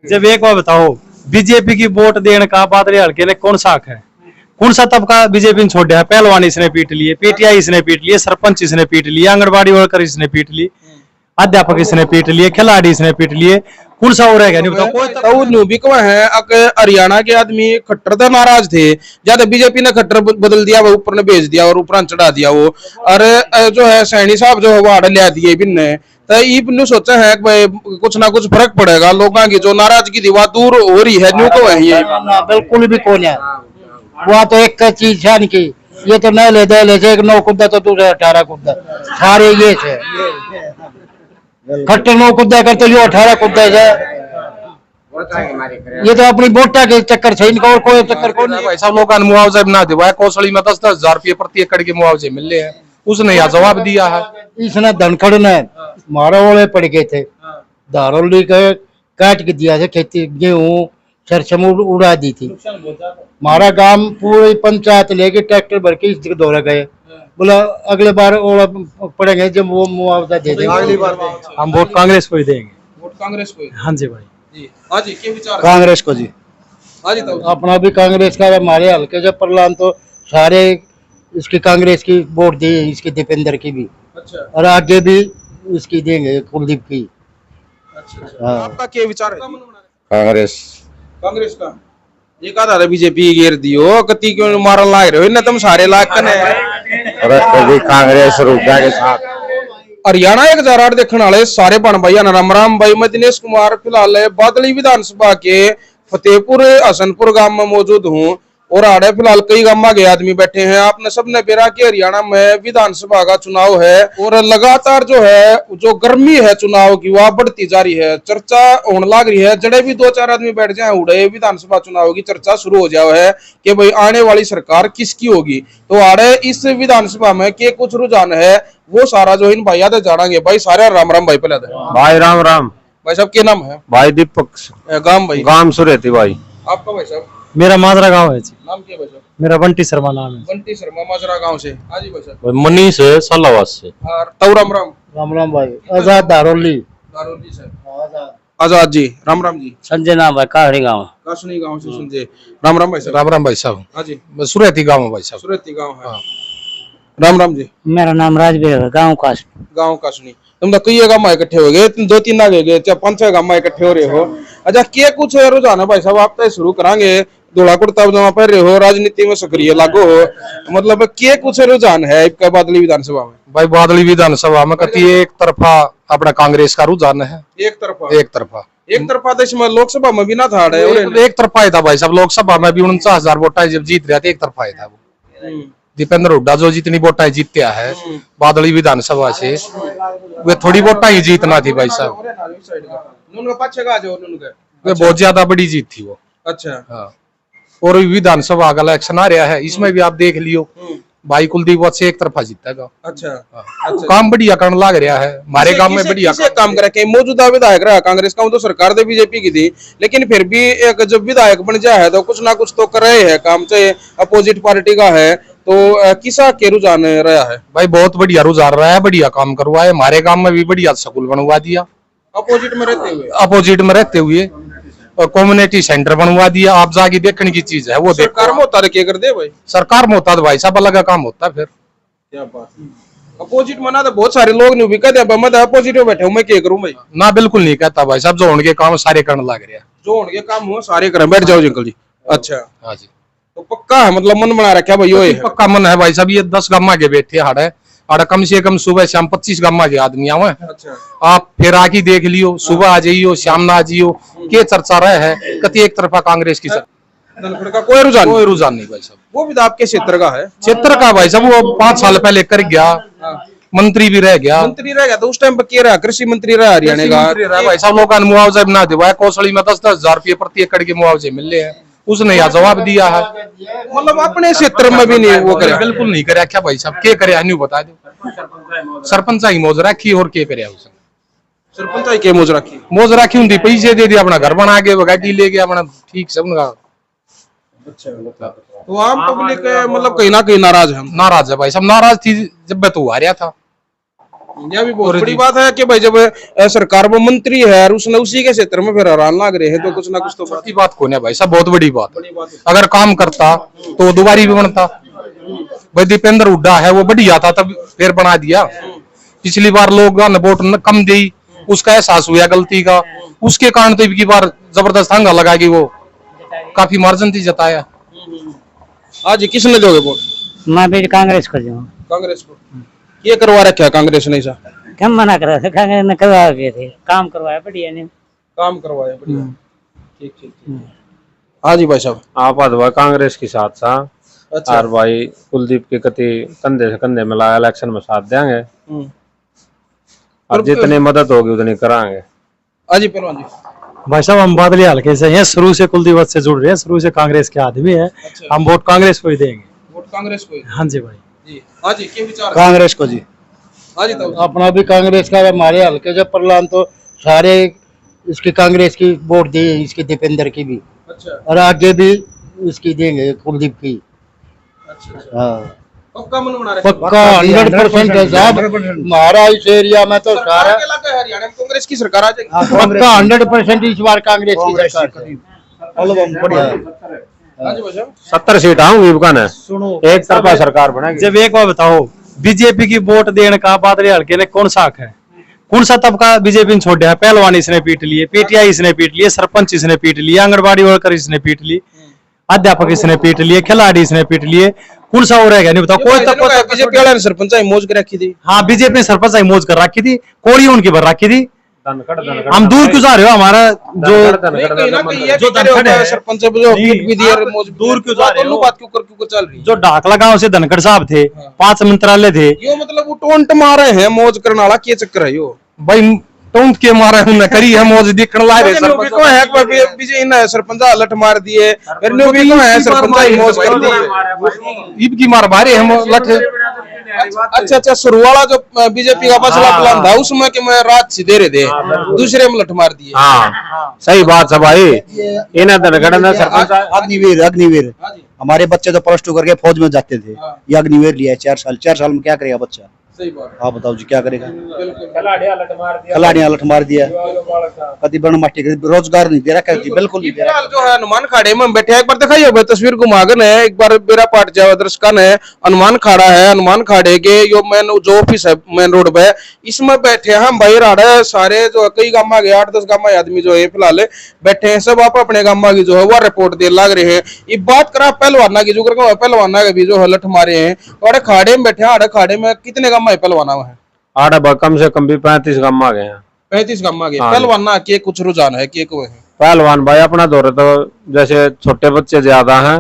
जब एक बार बताओ, बीजेपी की वोट देने का बादल हल्के ने कौन सा हक है? कौन सा तबका बीजेपी ने छोड़ा है? पहलवान इसने पीट लिए, पीटीआई इसने पीट लिए, सरपंच इसने पीट लिए, आंगनबाड़ी वर्कर इसने पीट लिए, अध्यापक इसने पीट लिए, खिलाड़ी इसने पीट लिए, कौन सा हो रहेगा? नहीं बताओ। तो न्यूबिकवा है हरियाणा के आदमी खट्टर था, नाराज थे, ज्यादा बीजेपी ने खट्टर बदल दिया, वो ऊपर ने भेज दिया और ऊपर चढ़ा दिया वो। और जो है सैनी साहब जो है वो आड़े लिया दिए बिन्ने, तो ये सोचा है कि कुछ ना कुछ फर्क पड़ेगा, लोगों की जो नाराजगी थी वह दूर हो रही है। न्यू को है ये बिल्कुल भी कौन है वह तो एक चीज है नहीं, ये तो नहीं ले दे ले एक 9 कुद्दा तो दूसरे 18 कुद्दा सारे ये थे खट्टे 9 कुद्दा करते ये 18 कुद्दा है। ये तो अपनी वोटा के चक्कर से इनका और कोई चक्कर कौन है भाई। सब लोगों ने मुआवजा ना दिवाया, कौशली में 10-10 हजार रुपये प्रति एकड़ के मुआवजे मिल रहे हैं, उसने यह जवाब दिया है। इसने धनखड़ ने मारा वाले पड़ गए थे, धारौली के काट के दिया था, खेती गेहूं सरसों उड़ा दी थी। हमारा गांव पूरी पंचायत लेके ट्रैक्टर भर के इस जगह दौरा गए, बोला अगले बार और पड़ेंगे जब वो मुआवजा दे देंगे, अगली बार हम वोट कांग्रेस को ही देंगे। वोट कांग्रेस को? हाँ जी भाई जी। हाँ जी, क्या विचार? कांग्रेस को जी। हाँ जी, तो अपना भी कांग्रेस का, हमारे हल्के जब प्रलान तो सारे इसकी कांग्रेस की वोट दी, इसकी दीपेंद्र की भी। अच्छा और आगे भी इसकी देंगे, कुलदीप की। अच्छा। आपका क्या विचार है? कांग्रेस कांग्रेस का ये कहा था बीजेपी घेर दियो, कति क्यों मारन लाग रहे हो इन्हें तुम सारे लाग कने? कांग्रेस रूपा के साथ हरियाणा 1008 देखने वाले सारे बन भाई राम राम भाई। मैं दिनेश कुमार फिलहाल बादली विधानसभा के फतेहपुर हसनपुर गांव में मौजूद हूं और आड़े फिलहाल कई गांव के आदमी बैठे हैं। आपने सबने बेरा कि हरियाणा में विधानसभा का चुनाव है और लगातार जो है जो गर्मी है चुनाव की वह बढ़ती जा रही है, चर्चा होने लग रही है। जड़े भी 2-4 आदमी बैठ जाए उड़े विधानसभा चुनाव की चर्चा शुरू हो जाओ है कि भाई आने वाली सरकार किसकी होगी। तो आड़े इस विधानसभा में के कुछ रुझान है वो सारा जो इन भैया से जानेंगे। भाई सारे राम राम भाई। पहले भाई राम राम भाई साहब, क्या नाम है? भाई दीपक गांव भाई गांव सुरेती भाई। आपका भाई साहब मेरा माजरा गांव है जी। नाम क्या भाई साहब? मेरा बंटी शर्मा नाम है। बंटी शर्मा माजरा गांव से। हाँ जी भाई साहब। मनीष है सालावास से। तो राम राम। राम राम भाई। आजाद धारौली। दारोली से आजाद जी। राम राम जी। संजय नाम है, काहड़ी गाँव। कासनी गांव से संजय। राम राम भाई साहब। राम राम भाई साहब। हाँ जी। सुरेती गांव भाई साहब। सुरेती गांव है। राम राम जी। मेरा नाम राजवीर है, गाँव कासनी। गांव कासनी। तुम तो कई गांव इकट्ठे हो गए, 2-3 आगे गए, 5-6 गांव इकट्ठे हो रहे हो। अच्छा, क्या कुछ रुझान है भाई साहब? आप तो शुरू करांगे, धोला कुर्ता पजामा पहन रहे हो, राजनीति में सक्रिय लागू हो, मतलब क्या कुछ रुझान है इसका बादली विधानसभा में? भाई बादली विधानसभा में कति एक तरफा अपना कांग्रेस का रुझान है। एक तरफा एक तरफा तो इसमें लोकसभा में भी ना था एक तरफा ही था भाई साहब। लोकसभा में भी 49,000 वोटा जब जीत रहा था, एक तरफा ही था वो। दीपेंद्र हुड्डा जो जितनी वोटा जीतया है बादली विधानसभा से, वे थोड़ी वोटा ही जीतना थी भाई साहब। वे बहुत ज्यादा बड़ी जीत थी वो। अच्छा। हाँ। और विधानसभा का इलेक्शन आ रहा है, इसमें भी आप देख लियो भाई कुलदीप से एक तरफा जीतेगा। अच्छा। अच्छा। काम बढ़िया करने लग रहा है हमारे गांव में, बढ़िया काम करे के मौजूदा विधायक रहा कांग्रेस का, तो सरकार दे बीजेपी की थी, लेकिन फिर भी एक जब विधायक बन जाए है तो कुछ ना कुछ तो कर रहे हैं काम, चाहे अपोजिट पार्टी का है तो किसा के रुझान रहा है? भाई बहुत बढ़िया रुझान रहा है, बढ़िया काम करवाए। हमारे गांव में भी बढ़िया स्कूल बनवा दिया, अपोजिट में रहते हुए कम्युनिटी सेंटर बनवा दिया। आप जाके देखने की चीज है वो। सरकार मोहताद क्या कर दे भाई? सरकार मोहताद भाई साहब अलग काम होता है। फिर क्या बात, अपोजिट मना तो बहुत सारे लोग नहीं भी कहते मैं तो अपोजिट में बैठा हूं, मैं क्या करूं भाई? ना बिल्कुल नहीं कहता भाई साहब, जो उनके काम सारे करने लग रहा है। जो उनके काम हो सारे करें, बैठ जाओ अंकल जी। अच्छा। हाँ जी। तो पक्का है, मतलब मन बना रखा भाई? ये पक्का मन है भाई साहब। ये 10 गम्मा के बैठे हाड़े कम से कम सुबह शाम 25 गम्मा के आदमी आवे। अच्छा। आप फिर आके देख लियो, सुबह आ जाइयो शाम ना आ जाइयो, के चर्चा रहे है कति एक तरफा कांग्रेस की धनखड़ का कोई रुझान नहीं भाई साहब। वो भी आपके क्षेत्र का है? क्षेत्र का भाई साहब, वो 5 साल पहले कर गया, मंत्री भी रह गया। मंत्री रह गया तो उस टाइम पर क्या रहा? कृषि मंत्री रहा हरियाणा का भाई साहब। लोगों ने मुआवजा ना दिवाया, कौशली में 10-10 हजार रुपये प्रति एकड़ के मुआवजे मिल रहे हैं, उसने यह जवाब दिया है। मतलब अपने क्षेत्र में भी नहीं वो करे? बिल्कुल नहीं करे। क्या भाई साहब क्या करे नहीं बता दो। सरपंच ही मौज रखी और क्या करे उसने? सरपंच ही क्या मौज रखी उनकी पैसे दे दिया, अपना घर बना के गाड़ी ले गया अपना, ठीक से उनका। अच्छा। तो आम पब्लिक मतलब कहीं ना कहीं नाराज है? नाराज है भाई साहब, नाराज थी जब मैं तो आ रहा था। यह भी बहुत बड़ी बात है कि भाई जब सरकार में मंत्री है और उसने उसी के क्षेत्र में फिर हैरान लग रहे हैं तो कुछ ना कुछ तो छोटी बात कौन है भाई साहब, बहुत बड़ी बात। अगर काम करता तो दोबारी भी बनता। भाई दीपेंद्र हुड्डा है वो बढ़िया था तब फिर बना दिया। पिछली बार लोग वोट कम दी, उसका एहसास हुआ गलती का, उसके कारण तो इनकी बार जबरदस्त हंगा लगा कि वो काफी मार्जिन थी जताया। आज किसने दोगे वोट? मैं भी कांग्रेस को दूं। कांग्रेस को। ये करवा रखा कांग्रेस ने? ऐसा कम मना करा था, कांग्रेस ने करवा गए थे, काम करवाया बढ़िया ने, काम करवाया बढ़िया। ठीक ठीक ठीक। हाँ जी भाई साहब। आप अथवा कांग्रेस के साथ था अच्छा। और भाई कुलदीप के कति कंधे से कंधे मिला इलेक्शन में साथ देंगे और जितनी मदद होगी उतनी कराएंगे। हाँ जी पहलवान जी। भाई साहब हम बादली हल्के से हैं, शुरू से कुलदीप से जुड़ रहे हैं, शुरू से कांग्रेस के आदमी है। अच्छा। हम वोट कांग्रेस को ही देंगे। वोट कांग्रेस को? हाँ जी भाई जी। हाँ जी क्या विचार है? कांग्रेस को जी। हाँ जी तब अपना भी कांग्रेस का, हमारे हल्के से प्रलान तो सारे इसकी कांग्रेस की वोट दी, इसकी दीपेंद्र की भी, अच्छा और आगे भी इसकी देंगे कुलदीप की। अच्छा अच्छा। हाँ पक्का मन बना रहे? पक्का 100% है साहब। हमारा इस एरिया में तो सरकार सारा के इलाका है हरियाणा में कांग्रेस की सरकार आ जाएगी। पक्का 100% इस बार कांग्रेस की सरकार है। हाँ जी भाई साहब। 70 सीट आऊंगी बुकान सुनो, एक तरफा सरकार बनेगी। जब एक बार बताओ, बीजेपी की वोट देने का बादली हल्के ने कौन सा हक है? कौन सा तबका बीजेपी ने छोड़ा है? पहलवान इसने पीट लिए, पीटीआई इसने पीट लिए, सरपंच इसने पीट लिए, आंगनबाड़ी वर्कर इसने पीट ली, अध्यापक इसने पीट लिए, खिलाड़ी इसने पीट लिए, कौन सा हो रहेगा नहीं बताओ। कोई तब बीजेपी वाले ने सरपंच मौज कर रखी थी। हाँ बीजेपी ने सरपंच मौज कर रखी थी, कोड़ी उनकी भर रखी थी। हम दूर क्यों जा रहे हो? हमारा जो जो धनखड़ है सरपंच जो गिफ्ट भी दिया मौज दूर क्यों जा रहे हो? बात क्यों चल रही? जो ढाकला गांव से धनखड़ साहब थे, 5 मंत्रालय थे, यो मतलब वो टोंट मारे हैं मौज करने वाला क्या चक्कर है यो? भाई टोंट के मारे हमने करी है मौज दिखण ला रहे सरपंच को है बीजे इन सरपंच लठ मार दिए, फिर नो भी को है सरपंच मौज कर दिए। ईब की मार मारे हम लठ। अच्छा अच्छा शुरू वाला जो बीजेपी का मसला प्लान था उसमें कि मैं रात से दे रहे थे, दूसरे में लठ मार दिए। हाँ सही बात है भाई। इन्हें धनखड़ ने सरपंच अग्निवीर अग्निवीर हमारे बच्चे तो +2 करके फौज में जाते थे, ये अग्निवीर लिया है 4 साल में क्या करेगा बच्चा? सही बात। आप बताओ जी क्या करेगा? बिल्कुल खिलाड़ियां लठ मार दिया, कति बन माटी रोजगार नहीं दे रहा, कहती बिल्कुल नहीं दे रहा। फिलहाल जो है हनुमान खाड़े में बैठे हैं, एक बार दिखाइए भाई तस्वीर घुमागन है, एक बार बेरा पाट जाओ दर्शकन है। हनुमान खाड़ा है, हनुमान खाड़े के यो मेन जो ऑफिस है मेन रोड पे, इसमें बैठे हैं हम भाई राड़े सारे जो कई गामा के 8-10 गामा आदमी जो है फिलहाल बैठे हैं, सब आप अपने गामा की जो है वो रिपोर्ट दे लग रहे हैं। ये बात करा पहलवाना की, जो पहलवाना के भी जो है लठ मारे हैं और खाड़े में बैठे हैं। आड़े खाड़े में कितने गामा है पहलवाना है? आड़ा कम से कम भी 35 गांव आ गए हैं। 35 गामा के पहलवाना के कुछ रुझान है के को है? पहलवान भाई अपना दौरे तो जैसे छोटे बच्चे ज्यादा हैं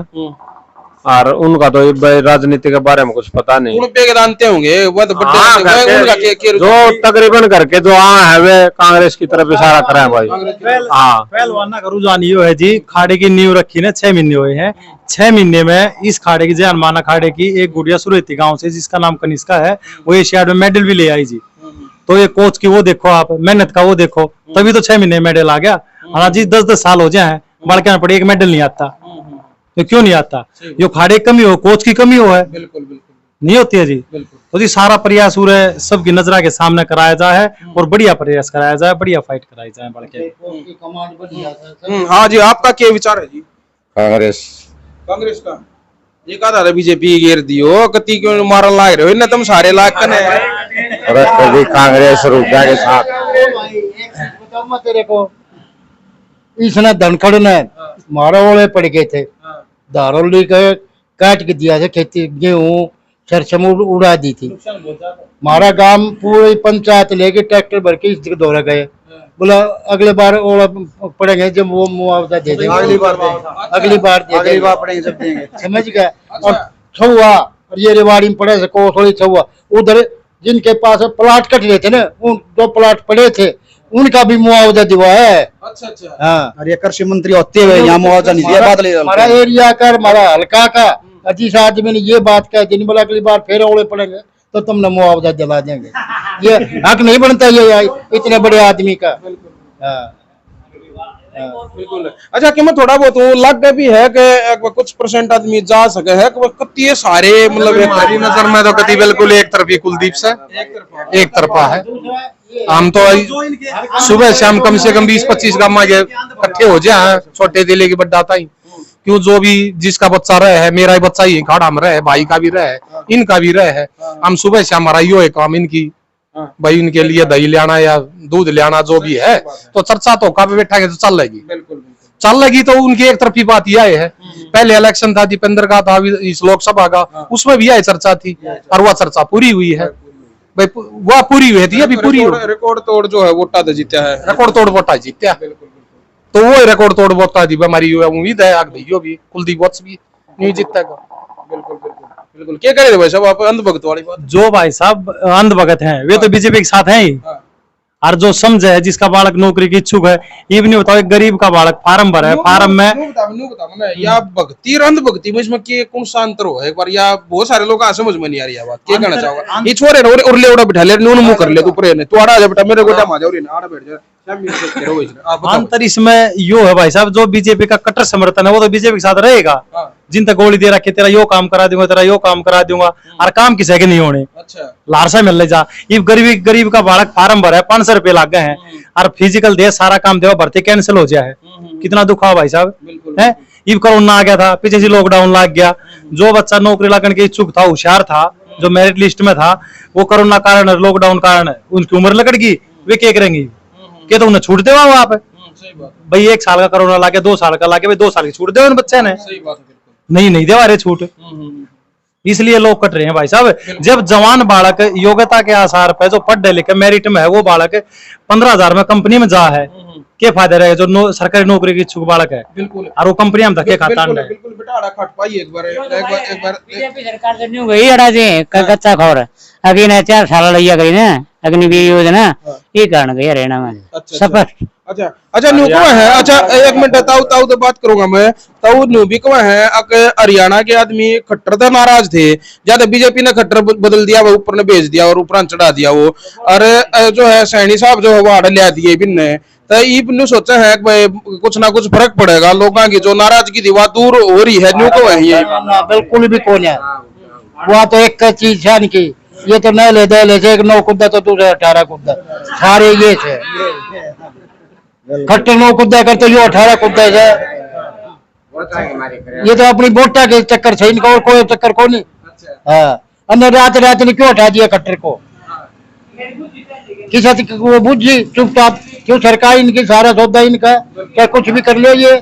और उनका तो भाई राजनीति के बारे में कुछ पता नहीं। उन पे जानते होंगे वो तो बड़े हाँ, उनका के जो तकरीबन करके जो है वे कांग्रेस की तरफ इशारा कर रहे हैं भाई। हाँ पहलवाना का रुझान ये है जी, खाड़े की नींव रखी ने 6 महीने हुए हैं। 6 महीने में इस खाड़े की जैन माना खाड़े की एक गुड़िया सुरेती गांव से जिसका नाम कनिष्का है, वो एशियाड में मेडल भी ले आई जी। तो ये कोच की वो देखो आप, मेहनत का वो देखो, तभी तो 6 महीने मेडल आ गया। हाँ जी 10-10 साल हो जाए बड़के पड़े एक मेडल नहीं आता, तो क्यों नहीं आता? यो खाड़े की कमी हो, कोच की कमी हो है, बिल्कुल बिल्कुल नहीं होती है जी। तो जी सारा प्रयास हो रहा है सबकी नजर के सामने कराया जाए और बढ़िया प्रयास कराया जाए, बढ़िया फाइट कराई जाए बड़के। हाँ जी आपका क्या विचार है जी? कांग्रेस कांग्रेस का ये कहा था बीजेपी घेर दियो कति क्यों मारन लाग रहे हो? इन्हें तुम सारे लाग कने कांग्रेस रुपया के साथ बताओ मैं तेरे को, इसने धनखड़ ने मारा वाले पड़ गए थे, दारोली के काट के दिया था, खेती गेहूं सरसों उड़ा दी थी। हमारा गांव पूरी पंचायत लेके ट्रैक्टर भर के इस जगह दौरा गए, बोला अगले बार ओला पड़ेंगे जब वो मुआवजा दे देंगे, अगली बार पड़ेंगे जब देंगे, समझ गए। और छुआ और ये रेवाड़ी में पड़े थे कोसोली छुआ, उधर जिनके पास प्लाट कट रहे थे ना, उन 2 प्लाट पड़े थे उनका भी मुआवजा दिवा है। अच्छा अच्छा। हाँ और ये कृषि मंत्री होते हुए यहाँ मुआवजा नहीं दिया बादल। हमारा एरिया का हमारा हल्का का अजीज आदमी ने ये बात कह दी, बोला अगली बार फिर ओले पड़ेंगे तो तुमने मुआवजा दिला देंगे। ये हक नहीं बनता ये इतने बड़े आदमी का। हाँ बिल्कुल। अच्छा कि मैं थोड़ा बहुत वो लग गया भी है कि कुछ परसेंट आदमी जा सके है कि कत्ती सारे मतलब हमारी नजर में तो कति बिल्कुल एक तरफी कुलदीप से एक तरफा है। हम तो सुबह शाम कम से कम 20-25 गाँव इकट्ठे हो जाए छोटे जिले की बड्डा ही, क्यों जो भी जिसका बच्चा रहे है, मेरा ही बच्चा ही खाड़ा में रहे, भाई का भी रहे, इनका भी रहे, हम सुबह शाम हमारा यो है काम इनकी भाई इनके लिए दही ले आना या दूध ले आना जो भी है, तो चर्चा तो काफी बैठा के तो चल लेगी चल लगी। तो उनकी एक तरफी बात यह है, पहले इलेक्शन था दीपेंद्र का था इस लोकसभा का, उसमें भी यह चर्चा थी और वह चर्चा पूरी हुई है भाई, वह पूरी हुई थी अभी पूरी रिकॉर्ड तोड़ जो है वोटा तो जीता है, रिकॉर्ड तोड़ वोटा जीत्या, तो वो रिकॉर्ड तोड़ वोटा थी हमारी उम्मीद है आग भैया भी कुलदीप वत्स भी नहीं जीतेगा। बिल्कुल बिल्कुल बिल्कुल। क्या करे भाई साहब आप अंधभक्त वाली बात? जो भाई साहब अंधभगत हैं वे तो बीजेपी के साथ हैं ही, और जो समझे है जिसका बालक नौकरी की इच्छुक है, ये भी नहीं बताओ एक गरीब का बालक फार्म भरा है, फार्म में या भक्ति और अंधभक्ति में इसमें कौन सा अंतर हो एक बार, या बहुत सारे लोग समझ में नहीं आ रही है बात, क्या कहना चाहोगा? ये छोरे और ले उड़ा बिठा ले नून मुंह कर ले तू परे ने, तू आड़ा जा बेटा मेरे गोटा मा जा और आड़ा बैठ जा, अंतर इसमें यो है भाई साहब, जो बीजेपी का कट्टर समर्थन है वो तो बीजेपी के साथ रहेगा, जिन तक गोली दे रखी तेरा यो काम करा दूंगा, तेरा यो काम करा दूंगा, और काम किसी के नहीं होने। अच्छा लारसा मिल ले जा, ये गरीब का बालक फार्म भरा है, 500 रुपए लाग गए हैं, और फिजिकल दे सारा काम दे भर्ती कैंसिल हो जाए, कितना दुख हुआ भाई साहब है। ये कोरोना आ गया था, पीछे से लॉकडाउन लग गया, जो बच्चा नौकरी लगने के इच्छुक था, होशियार था, जो मेरिट लिस्ट में था, वो कोरोना कारण लॉकडाउन कारण उनकी उम्र लगड़ गई, वे क्या करेंगे? क्या तो उन्हें छूट दे वहां आप भाई, 1 साल का कोरोना ला के 2 साल का ला के भाई 2 साल की छूट दे उन बच्चे ने, नहीं दे रहे छूट, इसलिए लोग कट रहे हैं भाई साहब। जब जवान बालक योग्यता के आधार पर जो पढ़ लिखे मेरिट में है, वो बालक 15,000 में कंपनी में जा है, क्या फायदा रहेगा जो सरकारी नौकरी की इच्छुक बालक है, बिल्कुल, और वो कंपनी में धक्के खाता है। बिल्कुल बेटा आड़ा खट पाई एक बार बीजेपी सरकार से न्यू गई अड़ा दे कच्चा खबर अभी ने 4 साल लिया गई ना अग्निवीर योजना, ये कारण गई हरियाणा में स्पष्ट। अच्छा न्यू कौन है? अच्छा एक मिनट ताऊ तो बात करूंगा मैं, ताऊ न्यू भी कौन है? हरियाणा के आदमी खट्टर था, नाराज थे, ज्यादा बीजेपी ने खट्टर बदल दिया, वो ऊपर ने भेज दिया और ऊपर चढ़ा दिया वो, और जो है सैनी साहब जो है वो आड़े लिया दिए बिन्ने, तो ये सोचा है कि कुछ ना कुछ फर्क पड़ेगा, लोगों की जो नाराजगी थी वह दूर हो रही है, न्यू को है ये बिल्कुल भी कौन है, वहाँ तो एक चीज है कि ये तो नए ले दे ले एक 9 कुद्दा तो दूसरे 18 कुद्दा, सारे ये थे खट्टे 9 कुद्दा करते यो 18 कुद्दा है, ये तो अपनी वोटा के चक्कर से, इनका और कोई चक्कर को नहीं। हाँ अंदर रात ने क्यों हटा दिया खट्टर को, किसी वो बुझी चुपचाप, क्यों सरकार इनकी सारा सौदा इनका, क्या कुछ भी कर लो ये।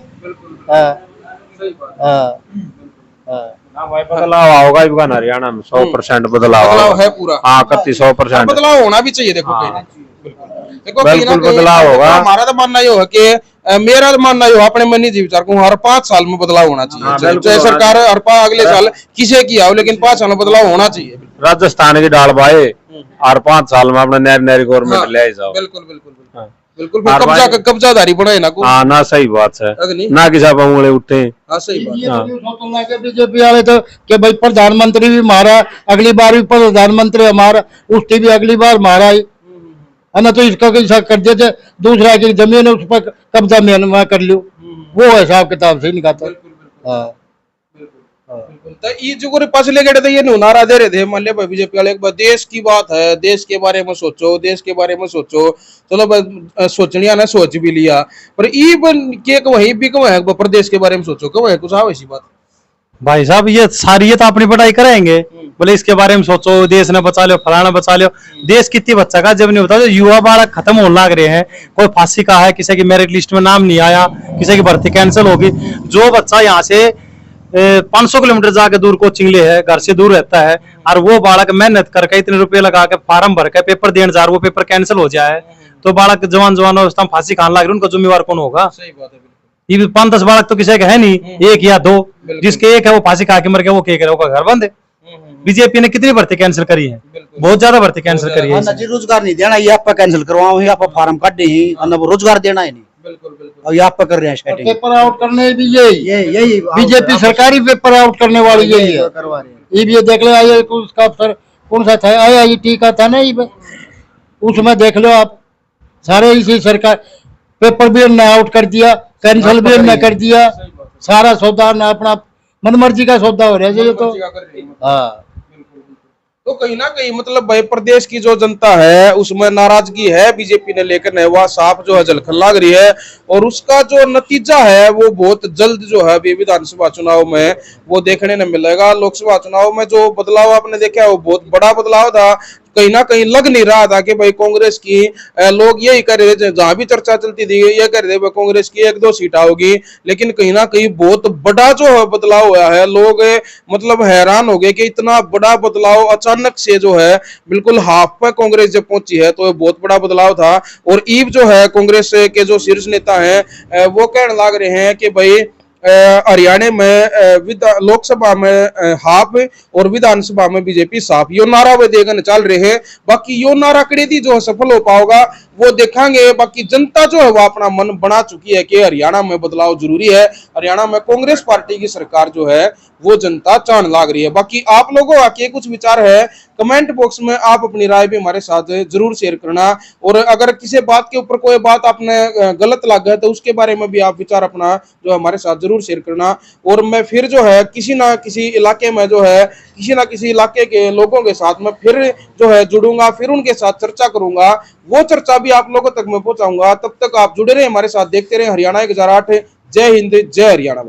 भाई बदलाव होगा हरियाणा में 100% बदलाव है पूरा, हाँ 100% बदलाव होना भी चाहिए। देखो देखो बिल्कुल बदलाव होगा। हमारा तो मानना ये है कि मेरा तो मानना ये अपने मन निजी विचार को हर 5 साल में बदलाव होना चाहिए, चाहे सरकार हर अगले साल किसी की आओ, लेकिन 5 साल में बदलाव होना चाहिए। राजस्थान की डाल भाई और 5 साल में अपने नई गवर्नमेंट ले जाओ। बिल्कुल बिल्कुल बिल्कुल कब्जाधारी बनाए ना को, हाँ ना सही बात है ना कि सब उंगली उठे। हाँ सही बात। बीजेपी वाले तो कि भाई प्रधानमंत्री भी मारा, अगली बार भी प्रधानमंत्री हमारा, उसकी भी अगली बार मारा ही है ना, तो इसका कैसा कर देते, दूसरा की जमीन है उस पर कब्जा में कर लियो, वो हिसाब किताब से निकालता। तो ये जो पास लेके तो ये नारा दे रहे थे, मान लिया बीजेपी वाले देश की बात है, देश के बारे में सोचो, देश के बारे में सोचो, चलो सोचनी आना सोच भी लिया, पर ये वही भी क्यों है प्रदेश के बारे में सोचो, क्यों है कुछ ऐसी बात? भाई साहब ये सारी ये तो अपनी पढ़ाई कराएंगे, बोले इसके बारे में सोचो, देश ने बचा लो, फलाना बचा लो, देश कितनी बच्चा का जब नहीं होता, जो युवा बालक खत्म होने लग रहे हैं, कोई फांसी का है, किसी की मेरिट लिस्ट में नाम नहीं आया, किसी की भर्ती कैंसिल होगी, जो बच्चा यहाँ से 500 किलोमीटर जाके दूर कोचिंग ले है, घर से दूर रहता है, और वो बालक मेहनत करके इतने रुपए लगा के फार्म भर के पेपर देने जा रहा, वो पेपर कैंसिल हो जाए, तो बालक जवान अवस्था में फांसी खाने लग रही, उनका जिम्मेवार कौन होगा? सही बात है। ये 5-10 बालक तो किसी के है नहीं, 1 या 2, जिसके एक है वो फांसी खा के मर गया, वो क्या करे, घर बंद है। बीजेपी ने कितनी भर्ती कैंसिल करी है, बहुत ज्यादा भर्ती कैंसिल करी है। रोजगार नहीं देना, ये आप कैंसिल करवाओ, आप फार्म काट दे, रोजगार देना है नहीं, और ये आप कर रहे हैं पेपर आउट करने भी यही बीजेपी सरकारी पेपर आउट करने वाली यही है, ये भी देख लो, आया उसका अफसर कौन सा था, IIT का था ना, उसमें देख लो आप, सारे इसी सरकार पेपर भी उन्होंने आउट कर दिया, कैंसिल भी उन्होंने कर दिया, सारा सौदा ना अपना मनमर्जी का सौदा हो रहा है ये तो। हाँ, तो कहीं ना कहीं मतलब भाई प्रदेश की जो जनता है उसमें नाराजगी है बीजेपी ने लेकर है, वह साफ जो है झलकने लग रही है। और उसका जो नतीजा है वो बहुत जल्द जो है अभी विधानसभा चुनाव में वो देखने न मिलेगा। लोकसभा चुनाव में जो बदलाव आपने देखा वो बहुत बड़ा बदलाव था। कहीं ना कहीं लग नहीं रहा था कि भाई कांग्रेस की लोग यही कर रहे थे, जहां भी चर्चा चलती थी ये कर रहे थे कांग्रेस की 1-2 सीट होगी, लेकिन कहीं ना कहीं बहुत बड़ा जो है बदलाव हुआ है। लोग मतलब हैरान हो गए कि इतना बड़ा बदलाव अचानक से जो है बिल्कुल हाफ पे कांग्रेस जब पहुंची है, तो ये बहुत बड़ा बदलाव था। और ईब जो है कांग्रेस के जो शीर्ष नेता हैं वो कहने लग रहे हैं कि भाई हरियाणा में लोकसभा में हाफ और विधानसभा में बीजेपी साफ, यो नारा वे देकर चल रहे हैं। बाकी यो नारा कड़ेदी जो सफल हो पाओगा वो देखेंगे। बाकी जनता जो है वो अपना मन बना चुकी है कि हरियाणा में बदलाव जरूरी है, हरियाणा में कांग्रेस पार्टी की सरकार जो है वो जनता चाहने लग रही है। बाकी आप लोगों के कुछ विचार है कमेंट बॉक्स में आप अपनी राय भी हमारे साथ जरूर शेयर करना। और अगर किसी बात के ऊपर कोई बात आपने गलत लग है तो उसके बारे में भी आप विचार अपना जो हमारे साथ जरूर शेयर करना। और मैं फिर जो है किसी ना किसी इलाके में जो है किसी ना किसी इलाके के लोगों के साथ में फिर जो है जुड़ूंगा, फिर उनके साथ चर्चा करूंगा, वो चर्चा भी आप लोगों तक मैं पहुंचाऊंगा। तब तक आप जुड़े रहे हमारे साथ, देखते रहे हरियाणा 1008। जय हिंद, जय हरियाणा।